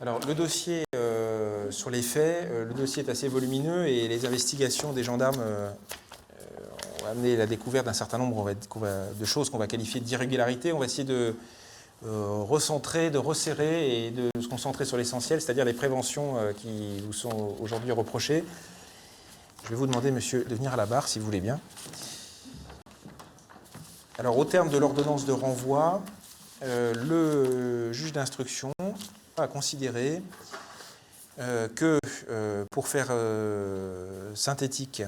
Alors le dossier, sur les faits, le dossier est assez volumineux et les investigations des gendarmes ont amené la découverte d'un certain nombre de choses qu'on va qualifier d'irrégularités. On va essayer de recentrer, de resserrer et de se concentrer sur l'essentiel, c'est-à-dire les préventions qui vous sont aujourd'hui reprochées. Je vais vous demander, monsieur, de venir à la barre, si vous voulez bien. Alors, au terme de l'ordonnance de renvoi, le juge d'instruction a considéré que, pour faire synthétique,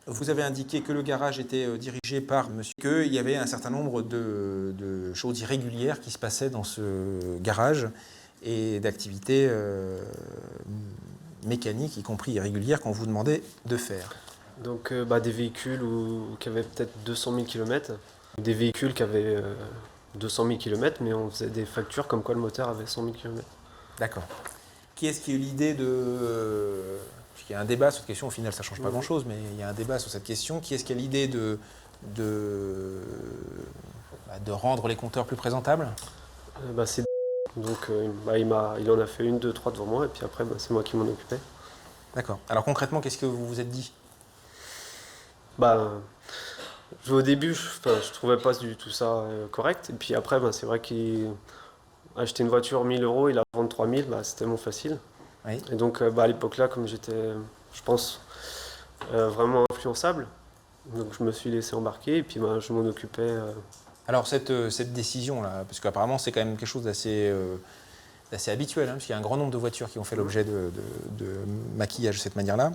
vous avez indiqué que le garage était dirigé par monsieur, qu'il y avait un certain nombre de choses irrégulières qui se passaient dans ce garage et d'activités mécaniques, y compris irrégulières, qu'on vous demandait de faire. Donc des véhicules qui avaient peut-être 200 000 km, des véhicules qui avaient 200 000 km, mais on faisait des factures comme quoi le moteur avait 100 000 km. D'accord. Qui est-ce qui a eu l'idée de... Il y a un débat sur cette question, au final ça ne change pas grand-chose, mais il y a un débat sur cette question. Qui est-ce qui a l'idée de rendre les compteurs plus présentables? C'est donc il en a fait une, deux, trois devant moi, et puis après c'est moi qui m'en occupais. D'accord. Alors concrètement, qu'est-ce que vous vous êtes dit? Au début, je trouvais pas du tout ça correct, et puis après c'est vrai qu'il acheter une voiture 1000 euros, il la vendre 3000, c'était tellement facile. Oui. Et donc à l'époque-là, comme j'étais, je pense, vraiment influençable, donc je me suis laissé embarquer et puis je m'en occupais. Alors cette décision-là, parce qu'apparemment c'est quand même quelque chose d'assez habituel, parce qu'il y a un grand nombre de voitures qui ont fait l'objet de maquillage de cette manière-là.